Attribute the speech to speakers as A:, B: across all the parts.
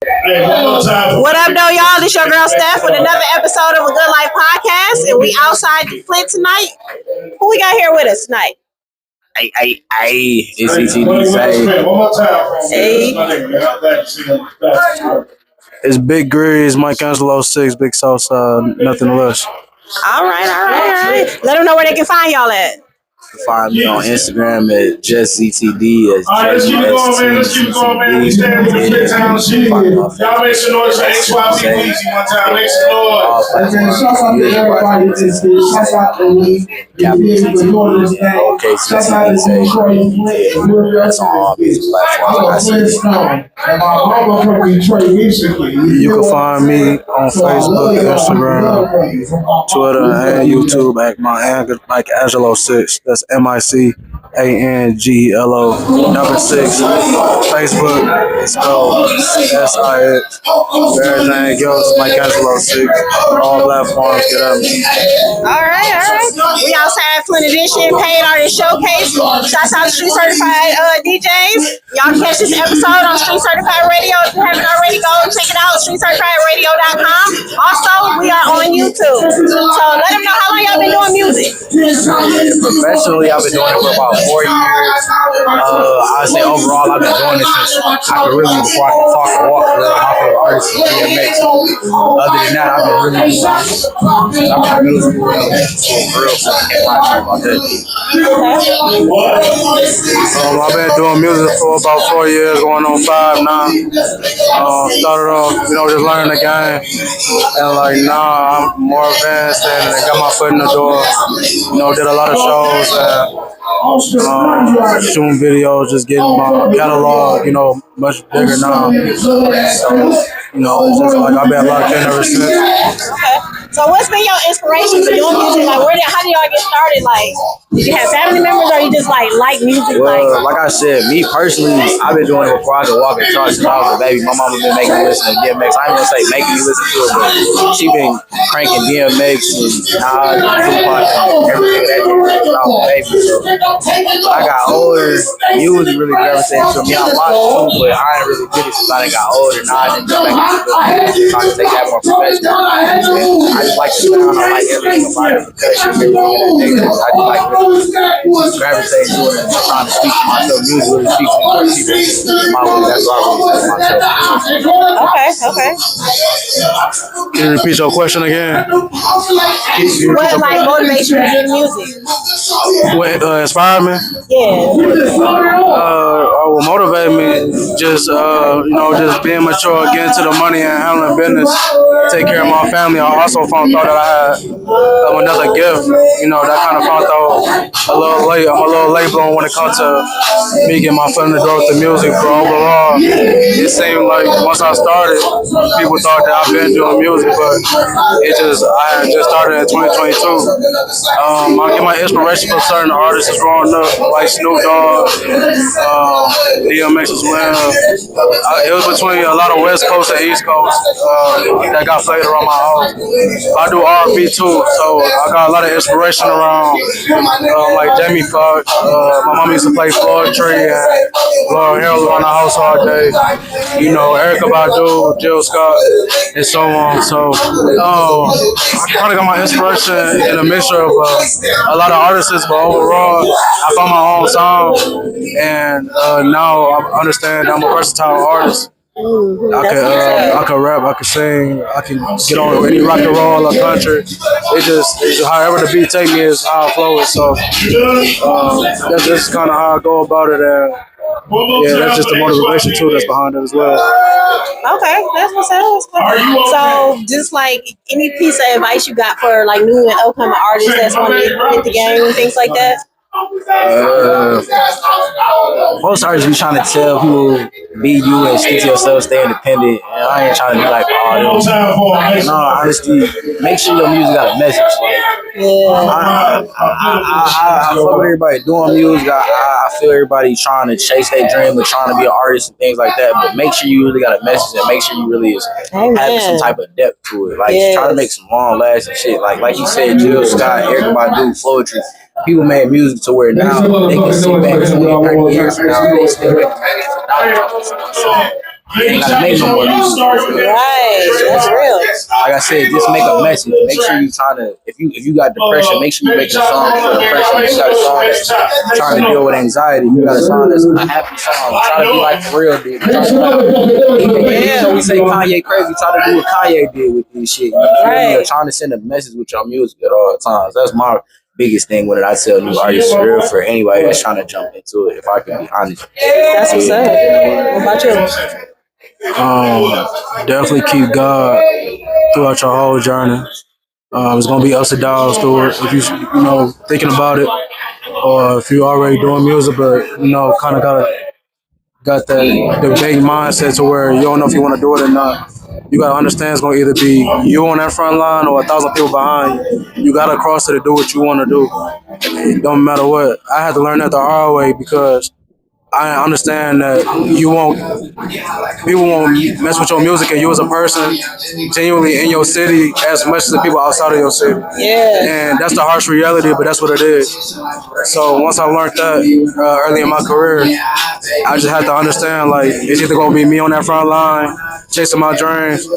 A: What up, though, y'all? This your girl Steph with another episode of a Good Life podcast, and we outside Flint tonight. Who we got here with us tonight?
B: It's justztd.
A: Hey,
B: It's Big Greezzz, Micangelo6, Big Salsa, nothing less.
A: all right. Let them know where they can find y'all at.
B: You can find me on Instagram at justztd. As
C: Let's keep going, man. We stand for the town shit. Y'all make some noise for XYZ Weezy one time. Make some noise.
B: That's on all these platforms. You can find me on Facebook, Instagram, Twitter, and YouTube at Micangelo6. That's Micangelo6. Facebook is spelled SIX. Everything else, Micangelo6. All platforms, get at me.
A: All right. We outside Flint Edition, paid artist showcase. Shouts out to Street Certified DJs. Y'all catch this episode on Street Certified Radio. If you haven't already, go and check it out, streetcertifiedradio.com. Also, we are on YouTube. So let them know how long y'all been doing music.
B: Professionally, I've been doing it for about 4 years. I say overall, I've been doing it since I could really, before I could talk and walk, my favorite artist is DMX. Other than that, I've been really doing it. I've been music for real. I've been doing music for about 4 years, going on 5 now. Started off, just learning the game. And now I'm more advanced and got my foot in the door. Did a lot of shows and shooting videos, just getting my catalog, much bigger now. So, it's just like I've been locked in ever since.
A: Okay. So what's been your inspiration for doing music? Like, how did y'all get started? Like, did you have family members or you just like music?
B: Well, like I said, me personally, I've been doing it before I could walk and talk since I was a baby. My mama been making me listen to DMX. I ain't gonna say making me listen to it, but she been cranking DMX and Nas and Tupac and everything that when I was a baby. So I got older, music really gravitated to me. I watched too, but I ain't really did it since I got older. Now I didn't go back into it. Trying to take that more professional. And I just like to sound, I like everything about it, percussion, everything. I just like gravitate to it and trying to speak to myself. Music really speaks to more people. My way, that's why I really speak to myself.
A: Okay.
B: Can you repeat your question again?
A: What motivates you to do music?
B: What inspired me?
A: Yeah.
B: What motivated me just just being mature, getting to the money and handling business, take care of my family. I also thought that I had another gift, that kind of found out a little late. I'm a little late blown when it comes to me getting my foot in the door with the music, but overall, it seemed like once I started, people thought that I've been doing music, but I had just started in 2022. I get my inspiration from certain artists growing up, like Snoop Dogg, DMX as well. It was between a lot of West Coast and East Coast that got played around my house. I do R&B too, so I got a lot of inspiration around like Jamie Foxx. My mom used to play poetry and Lauryn Hill around the house all day. Erykah Badu, Jill Scott, and so on. So I kind of got my inspiration in a mixture of a lot of artists, but overall, I found my own sound, and now I understand I'm a versatile artist. I can rap, I can sing, I can get on any rock and roll or country. It's just however the beat take me is how I flow it. So that's just kind of how I go about it, and that's just the motivation too that's behind it as well.
A: Okay, that's what's up. So, just like any piece of advice you got for like new and upcoming artists that's want to hit the game and things like that.
B: Most artists be trying to tell people be you and stick to yourself, stay independent. And I ain't trying to be like all them. No, honestly, make sure your music got a message. I fuck with everybody doing music. I feel everybody trying to chase their dream and trying to be an artist and things like that. But make sure you really got a message and make sure you really is having some type of depth to it. Like try to make some long lasting shit. Like you said, Jill Scott, Erykah Badu, poetry. People made music to where now they can sit back 20, 30 years from now, they still make millions of dollars.
D: You ain't gotta make no more music.
A: Right, that's real.
D: Like I said, just make a message. Make sure you trying to, if you got depression, make sure you make a song for depression. If you got a song that's trying to deal with anxiety, you got a song that's a happy song. Try to be like for real, dude. So we say Kanye crazy, try to do what Kanye did with this shit. You're trying to send a message with your music at all times. That's my biggest thing when I tell new artists for real, for anybody that's trying to jump into it, if I can be honest.
A: That's what's up. What about you?
B: Definitely keep God throughout your whole journey. It's gonna be ups and downs through it. If you know thinking about it, or if you already doing music, but kind of got that debating mindset to where you don't know if you want to do it or not. You gotta understand it's gonna either be you on that front line or 1,000 people behind you. You gotta cross it to do what you want to do. It don't matter what. I had to learn that the hard way because I understand that people won't mess with your music and you as a person genuinely in your city as much as the people outside of your city.
A: Yeah.
B: And that's the harsh reality, but that's what it is. So once I learned that early in my career, I just had to understand like it's either gonna be me on that front line chasing my dreams, or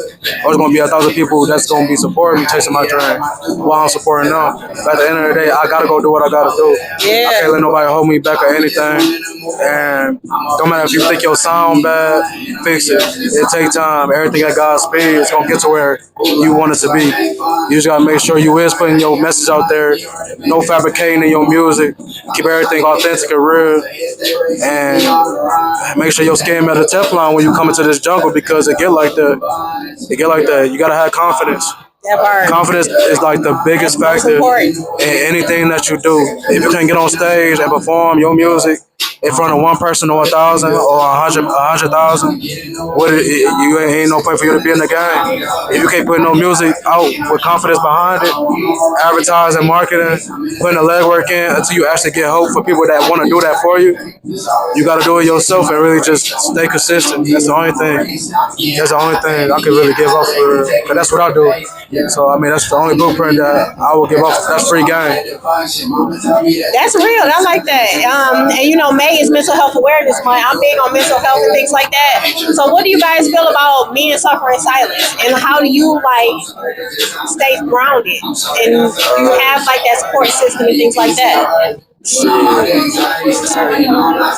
B: it's gonna be 1,000 people that's gonna be supporting me chasing my dreams while I'm supporting them. But at the end of the day, I gotta go do what I gotta do.
A: Yeah.
B: I can't let nobody hold me back or anything. And don't matter if you think your sound bad, fix it. It takes time. Everything at God's speed is gonna get to where you want it to be. You just gotta make sure you is putting your message out there, no fabricating in your music, keep everything authentic and real, and make sure your skin met a Teflon when you come into this jungle because it get like that. It get like that. You gotta have confidence. Confidence is like the biggest factor in anything that you do. If you can't get on stage and perform your music in front of one person or 1,000 or 100,000, you ain't no point for you to be in the game. If you can't put no music out with confidence behind it, advertising, marketing, putting the legwork in until you actually get hope for people that want to do that for you, you got to do it yourself and really just stay consistent. That's the only thing. That's the only thing I can really give up for, because that's what I do. So, I mean, that's the only blueprint that I will give up. That's free game.
A: That's real. I like that. And May is Mental Health Awareness Month. I'm big on mental health and things like that. So, what do you guys feel about men suffering silence, and how do you stay grounded and you have that support system and things like that?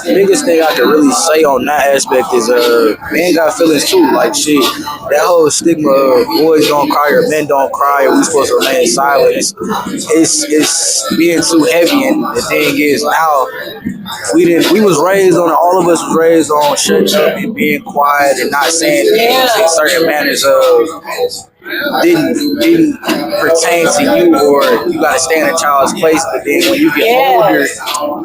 D: The biggest thing I can really say on that aspect is men got feelings too. Like shit, that whole stigma of boys don't cry or men don't cry or we supposed to remain silent. It's being too heavy. And the thing is now we was raised on, all of us was raised on shut up and being quiet and not saying things in certain manners of didn't pertain to you, or you gotta stay in a child's place. But then when you get older,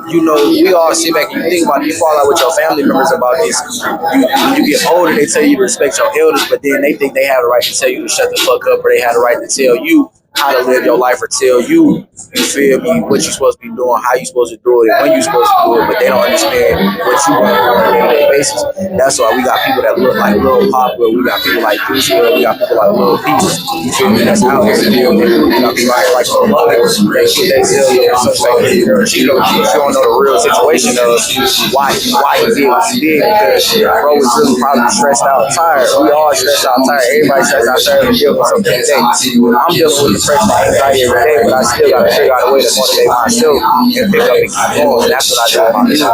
D: we all sit back and you think about it, you fall out with your family members about this. When you get older, they tell you to respect your elders, but then they think they have the right to tell you to shut the fuck up, or they have the right to tell you how to live your life, or tell you feel me, what you're supposed to be doing, how you're supposed to do it, and when you're supposed to do it, but they don't understand what you want to do on a day-to-day basis. That's why we got people that look like Lil Papa, we got people like Juicy, we got people like Lil Peace, you feel me, that's out here still. We got people out here like Lil Mother, they shit that tell you such like you don't know the real situation of why he did what he did, because bro was really probably stressed out and tired. We all stressed out and tired. Everybody stressed out and tired and dealing with something today. I'm dealing with depression and anxiety every day, but I still got to figure out a way to motivate myself and pick up and keep going. That's what I do with my music.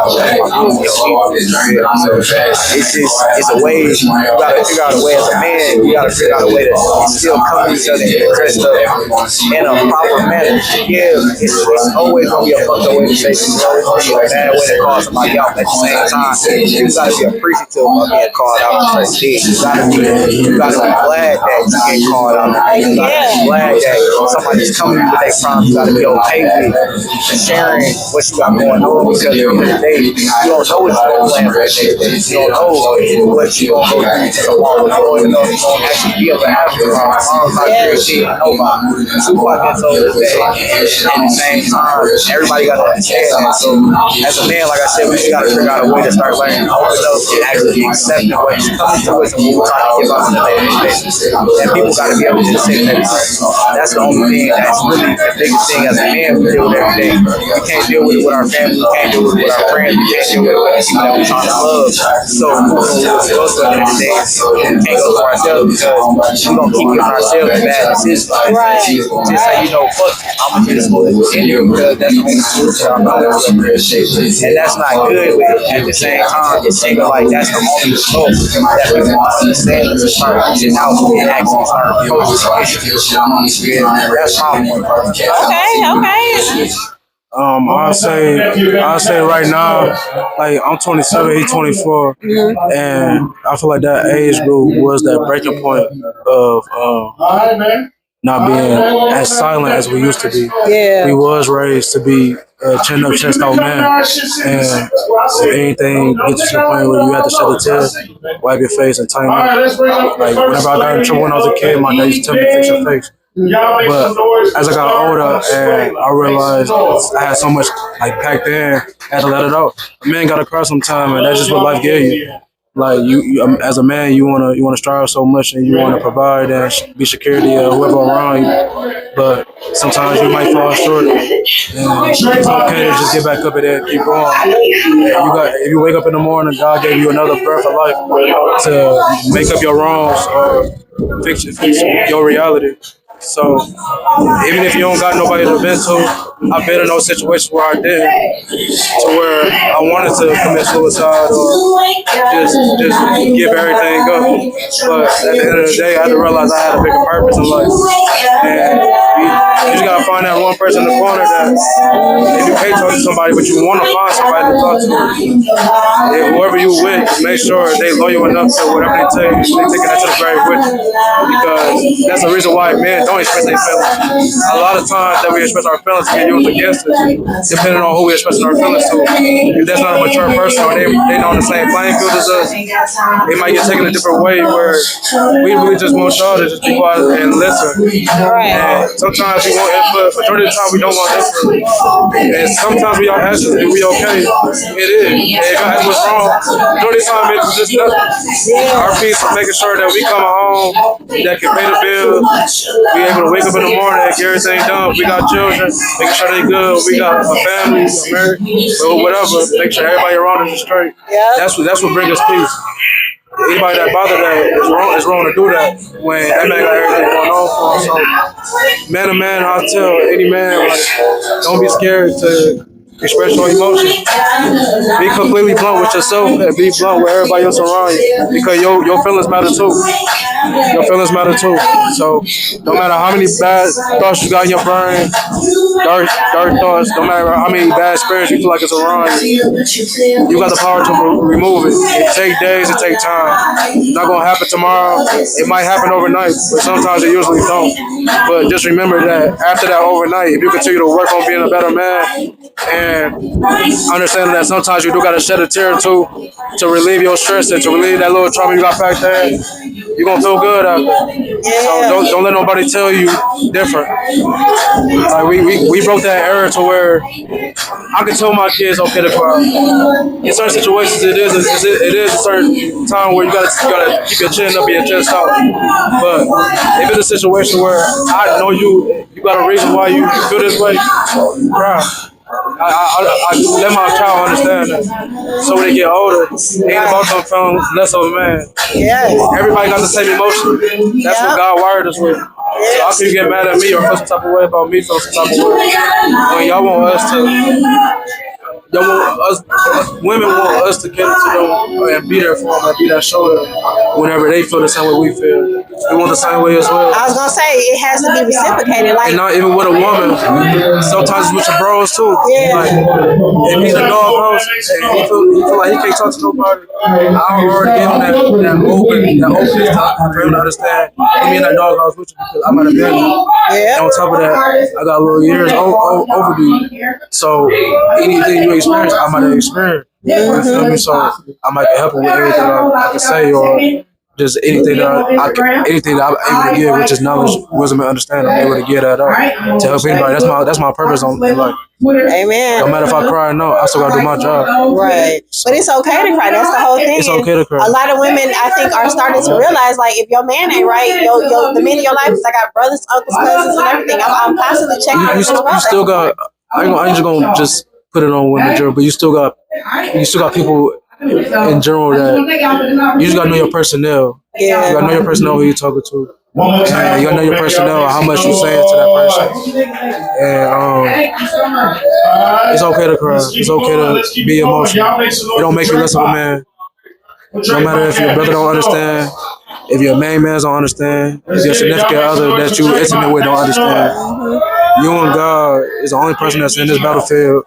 D: It's a way, you got to figure out a way as a man, you got to figure out a way to still come to each other and get dressed up in a proper manner. Yeah, it's always going to be a fucked up way to say things. It's always going to be a bad way to call somebody out. At the same time, you got to be appreciative of being called out for certain things. You got to be glad that you get called out. You got to be glad that somebody's coming to you with their problems. You got to be okay with sharing what you got going on, because at the end of the day, you don't know what you're going to plan for that day. You don't know what you're going to go through tomorrow. You don't even know if you're going to actually be able to have it tomorrow. Tomorrow's not guaranteed. Nobody. Tupac gets over this day. At the same time, everybody got to understand that. So, as a man, like I said, we just got to figure out a way to start learning to open up and actually accepting what's coming to us and what we're trying to give out on a daily basis. And people got to be able to just take that. That's that's the only thing that's really the biggest thing as a man we deal with every day. We can't deal with it with our family, we can't deal with it with our friends, we can't deal with it with the people that we trying to love. So who knows what's supposed to end of the day? We can't go for ourselves because we're gonna keep giving ourselves bad decisions.
A: Right.
D: Just say, you know, fuck it, I'm gonna just move in here because that's the only solution I know. And that's not good, but at the same time, it seems like that's the only result that people understand to start reaching out and actually start approaching issues. That's my point.
A: Okay.
B: I'll say right now, like I'm 27, he's 24, and I feel like that age group was that breaking point of not being as silent as we used to be.
A: Yeah.
B: We was raised to be a chin up, chest out man, and if anything gets to the point where you have to shed a tear, wipe your face and tighten up. Like whenever I got in trouble when I was a kid, my dad used to tell me to fix your face. But as I got older and I realized I had so much like packed in, I had to let it out. A man got to cry sometime, and that's just what life gave you. Like you as a man, you wanna strive so much, and you wanna provide and be security of whoever around you. But sometimes you might fall short, and it's okay to just get back up and keep going. If you wake up in the morning, God gave you another breath of life to make up your wrongs or fix your reality. So even if you don't got nobody to vent to, I've been in those situations where I did, to where I wanted to commit suicide or just give everything up. But at the end of the day, I had to realize I had a bigger purpose in life. And you just gotta find that one person in the corner that if you can't talk to somebody, but you want to find somebody to talk to, and whoever you with, make sure they loyal enough to whatever they take, they taking that to the grave with you. Because that's the reason why men don't express their feelings. A lot of times that we express our feelings get used against us, depending on who we're expressing our feelings to. If that's not a mature person or they not on the same playing field as us, it might get taken a different way where we really just want y'all to just be quiet and listen. And sometimes we want input, majority of the time we don't want input. And sometimes we are asking, are we okay? It is. And if I ask what's wrong, majority of the time it's just nothing. Our piece is making sure that we come home, that can pay the bills, we able to wake up in the morning and get everything done. We got children, making sure they good. We got a family, married, or whatever. Make sure everybody around us is straight. That's what brings us peace. Anybody that bother that is wrong to do that when that man got everything going on for him. So, man to man, I'll tell any man, like, don't be scared to express your emotions. Be completely blunt with yourself and be blunt with everybody else around you because your feelings matter too. Your feelings matter too. So no matter how many bad thoughts you got in your brain, dark thoughts, no matter how many bad spirits you feel like it's around you, you got the power to remove it. It take days, it take time. It's not gonna happen tomorrow. It might happen overnight, but sometimes it usually don't. But just remember that after that overnight, if you continue to work on being a better man and understanding that sometimes you do gotta shed a tear or two to relieve your stress and to relieve that little trauma you got packed in, you're gonna feel good after. So don't let nobody tell you different. Like we broke that era to where I can tell my kids okay to cry. In certain situations, it is a certain time where you gotta keep your chin up and your chest out. But if it's a situation where I know you got a reason why you feel this way, cry. I let my child understand that. So when they get older, it ain't about them feeling less of a man. Everybody got the same emotion. That's what God wired us with. So how can you get mad at me or feel some type of way about me feeling some type of way when y'all want us to? Women want us to cater to them and be there for them and be that shoulder whenever they feel the same way we feel. We want the same way as well.
A: I was gonna say it has to be reciprocated, like,
B: and not even with a woman. Sometimes with your bros too. Like if he's a dog house and he feel like he can't talk to nobody, I already give him that openness for him to understand. Me in that dog house with you because I might have been there. And on top of that, I got a little years overdue. So anything you experience, I might have experienced. You feel me? So I might help him with everything I can say or just anything that I'm able to give, which is knowledge, wisdom, and understanding. I'm able to give that up to help anybody. That's my purpose in life.
A: Amen.
B: No matter if I cry or no, I still gotta do my job.
A: Right. But it's okay to cry. That's the whole thing.
B: It's okay to cry.
A: A lot of women, I think, are starting to realize, like, if your man ain't right, the men in your life, I got brothers, uncles, cousins, and everything. I'm constantly checking on them as well.
B: You still got. I ain't just gonna just put it on women, but you still got people in general that you just gotta know your personnel.
A: Yeah.
B: You gotta know your personnel who you talking to. And you gotta know your personnel, how much you saying to that person. And it's okay to cry. It's okay to be emotional. It don't make you less of a man. No matter if your brother don't understand, if your main man don't understand, if your significant other that you intimate with don't understand. You and God is the only person that's in this battlefield,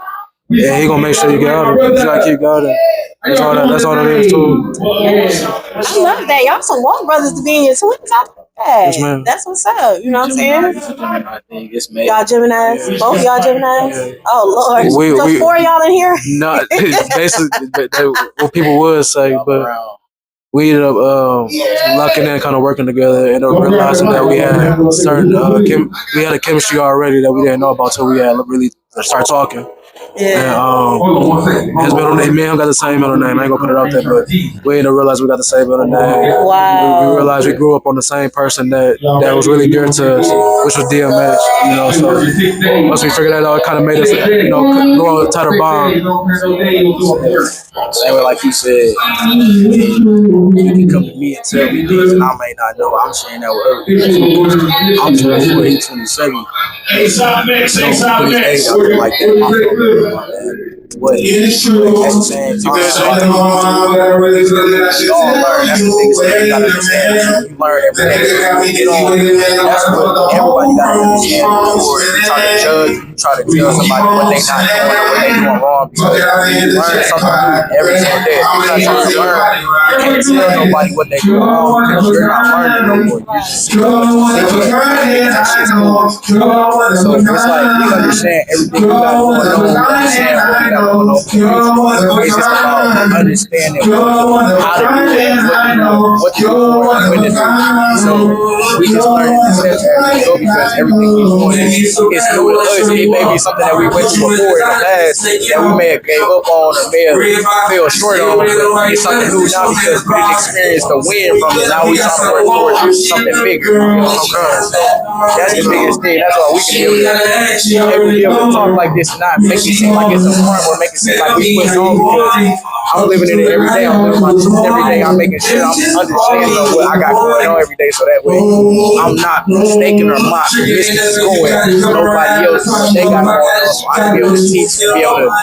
B: and He gonna make sure you get out of it. You just gotta keep going. That's all that is too.
A: I love that. Y'all some walk brothers to be in your 20s. I love that.
B: Yes, ma'am.
A: That's what's up. You know what I'm saying?
D: I think it's made.
A: Y'all Geminis?
B: Yeah.
A: Both y'all Geminis?
B: Yeah.
A: Oh, Lord.
B: We
A: 4 y'all in here?
B: not basically what people would say, but we ended up locking in, kind of working together, and realizing that we had certain we had a chemistry already that we didn't know about till we had really start talking.
A: Yeah.
B: And his middle name, me and him got the same middle name. I ain't gonna put it out there, but we ended up realizing we got the same middle name.
A: Wow.
B: We realized we grew up on the same person that was really dear to us, which was DMX. You know, so once we figured that out, it kind of made us, grow a tighter bond.
D: Same way, like you said, you can come to me and tell me things, and I may not know. I'm sharing that with other people. I'm 24, he's 27. Don't put his age out there like that. My bad. But at the same time, we all learn. That's the biggest thing you gotta understand. You learn every day. That's what everybody gotta understand before you try to judge, you try to tell somebody what they not doing or what they doing wrong. Because you learn something new every single day. If you're not trying to learn, you can't tell nobody what they doing wrong because you're not learning no more. You're just sitting that shit's cool. So it's like we understand everything we got going on. We understand what we got going on. It's just about understanding how to do it, what to do for it, when to do it. So we just learning the steps as we go because everything we're doing is new to us. It may be something that we went to before in the past that we may have gave up on or may have fell short on, but it's something new now because we didn't experience the win from it. Now we trying to work towards something bigger. That's the biggest thing. That's why we can be able to talk like this and not make it seem like it's a front or make it seem like we put on because I'm living in it every day. I'm living my truth every day. I'm making sure I'm understanding of what I got going on every day so that way I'm not mistaken or misconstruing nobody else they got going on. I can be able to teach and be able to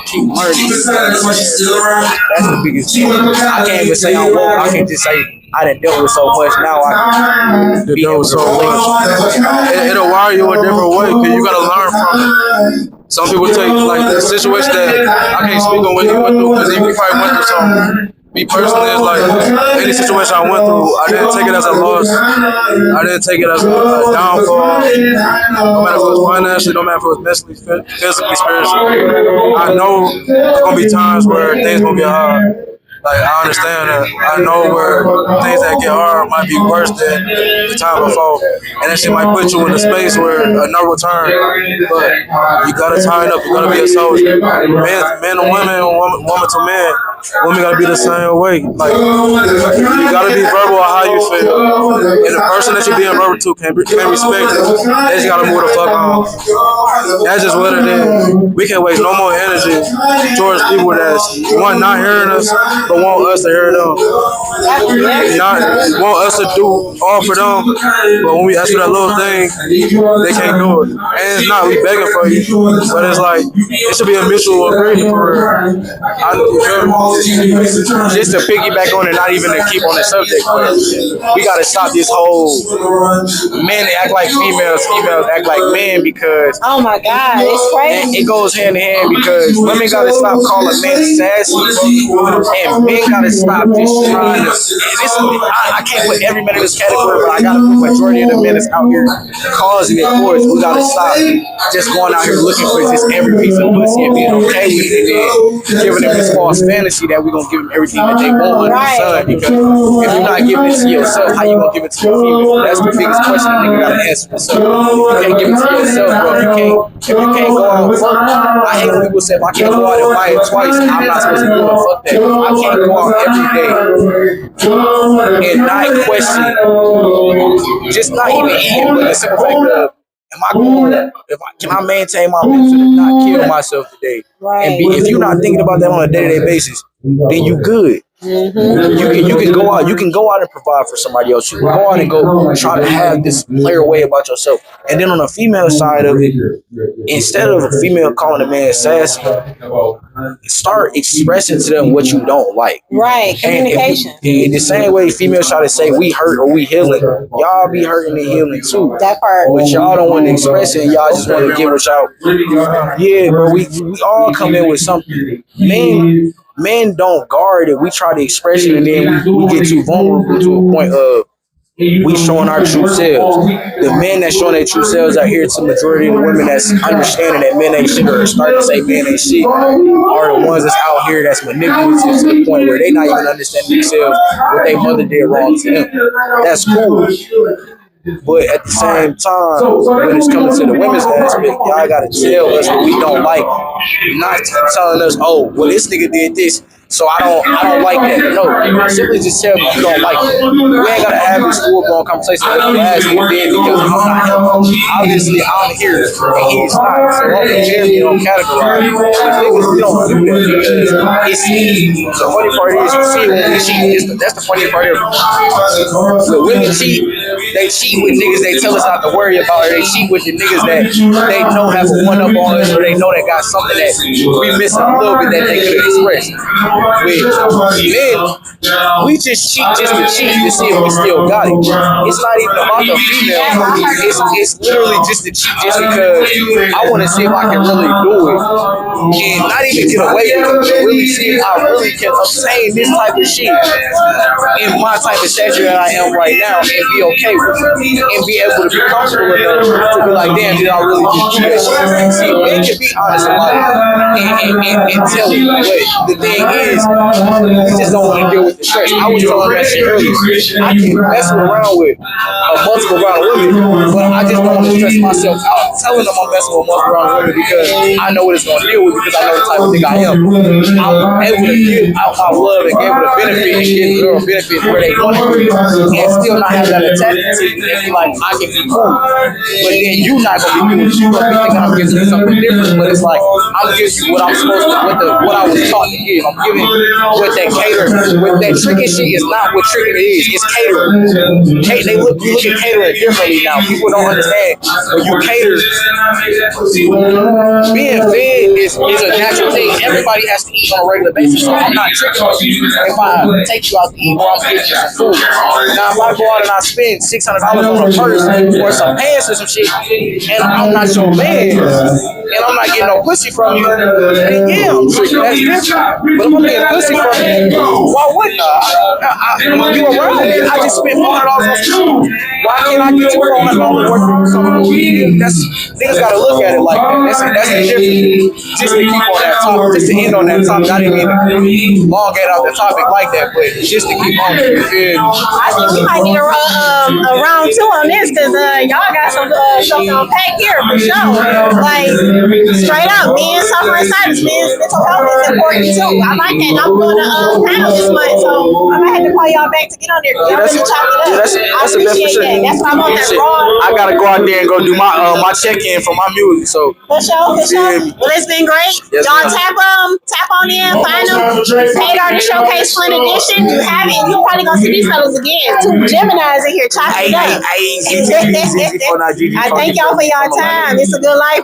D: keep learning. That's the biggest thing. I can't even say I'm woke. I can't just say I done dealt with so much. Now I be able to relate.
B: It'll wire you a different way because you gotta learn from it. Some people take like the situation that I can't speak on what you went through because you probably went through something. Me personally, it's like any situation I went through, I didn't take it as a loss. I didn't take it as a downfall. No matter if it was financially, no matter if it was mentally, physically, spiritually. I know there's gonna be times where things gonna get hard. Like, I understand that. I know where things that get hard might be worse than the time before. And that shit might put you in a space where a no return. But you gotta tighten up. You gotta be a soldier. Men and women, woman to man. Women gotta be the same way. Like, you gotta be verbal on how you feel. And the person that you're being verbal to can't respect it. They just gotta move the fuck on. That's just what it is. We can't waste no more energy towards people that's not hearing us, but want us to hear them. Not want us to do all for them, but when we ask for that little thing, they can't do it. And it's not, we begging for you, but it's like, it should be a mutual agreement for real.
D: Just to piggyback on it, not even to keep on the subject, but we gotta stop this whole men act like females, females act like men because
A: oh my God, it's crazy.
D: It goes hand in hand because women gotta stop calling men sassy and men gotta stop just trying to. I can't put every man in this category, but I gotta put majority of the men that's out here causing it for us. We gotta stop just going out here looking for just every piece of pussy and being okay with it and then giving them this false fantasy see that we're gonna give them everything that they want under the sun. Because if you're not giving it to yourself, how you gonna give it to your female? That's the biggest question a nigga gotta answer himself. You can't give it to yourself, bro. If you can't go out and fuck, I hate when people say if I can't go out and buy it twice, I'm not supposed to do it. Fuck that. I can't go out every day and not question, just not even eating, but the simple fact of, am I going? Can I maintain my mental to not kill myself today? And if you're not thinking about that on a day-to-day basis, then you good. You can go out. You can go out and provide for somebody else. You can go out and go try to have this clear way about yourself. And then on the female side of it, instead of a female calling a man sassy, start expressing to them what you don't like.
A: Right, communication.
D: And the same way females try to say we hurt or we healing, y'all be hurting and healing too.
A: That part.
D: But y'all don't want to express it. Y'all just want to give what y'all. Yeah, bro. We all come in with something. Men don't guard it. We try to express it, and then we get too vulnerable to a point of we showing our true selves. The men that showing their true selves out here to the majority of the women that's understanding that men ain't shit or starting to say men ain't shit are the ones that's out here that's manipulative to the point where they not even understanding themselves what their mother did wrong to them. That's cool. But at the same time, when it's coming to the women's aspect, y'all gotta tell us what we don't like. Not telling us, oh, well, this nigga did this, so I don't like that. No, simply just tell me you don't like it. We ain't gotta have this full-blown conversation like last nigga did because I'm not him. Obviously, I'm here and he's not. So I'm Jeremy don't categorize. But niggas, we don't do that because it's easy. The funny part is you see when we cheat. That's the funny part of it. When women cheat, they cheat with niggas they tell us not to worry about, or they cheat with the niggas that they know have a one up on us, or they know that got something that we missing a little bit that they could express. With men, we just cheat just to cheat to see if we still got it. It's not even about the female. It's literally just to cheat just because I want to see if I can really do it and not even get away with it, but really see if I really can obtain this type of shit in my type of stature that I am right now and be okay with it and be able to be comfortable enough to be like, damn, did I really just do that shit? See, men can be honest about it and tell it, but the thing is, we just don't want to deal with the stress. I was telling that shit earlier. I can mess around with a multiple round of women, but I just don't want to stress myself out telling them I'm messing with multiple round of women because I know what it's going to deal with because I know the type of nigga I am. I'm able to give out my love and give it a benefit and give the girl benefit where they want it and still not have that attachment to you and be like, I can be cool. But then you not going to be cool. You going to be thinking I'm giving you something different, but it's like, I'm giving you what I'm supposed to, what I was taught to give. I'm giving what they cater. With that tricking shit is not what tricking is. It's catering. You look at catering differently now. People don't understand. When you cater, being fed is a natural thing. Everybody has to eat on a regular basis. So I'm not tricking you if I take you out to eat or I'm getting you some food. Now if I go out and I spend $600 on a purse or some pants or some shit, and I'm not your man, and I'm not getting no pussy from you, then yeah, I'm tricking. That's different. But if I'm getting pussy from you, why wouldn't I? You around me. I just spent $400 on food. Why can't I get you $400 worth of something? Niggas gotta look at it like that. That's the difference. Just to keep on that topic, just to end on that topic. I didn't mean to long get out the topic like that, but just to keep on it.
A: I think we might get a round two on this because y'all got some stuff to unpack here for sure. Like straight up, men suffering silence, men's mental health is important too. I like that. I'm doing a panel this month, so I might have to call y'all back to get on there. Y'all really chop it up. I appreciate that. That's why I'm on that raw.
D: I gotta go out there and go do my check-in for my music. So
A: For sure. Well, it's been great.
D: Yes,
A: Y'all
D: ma'am.
A: tap on in, find them. Paid Artist Showcase Flint Edition. You have it. You're probably gonna see these fellas again. Two Geminis in here chopping it up. I thank y'all for y'all time. It's a good life.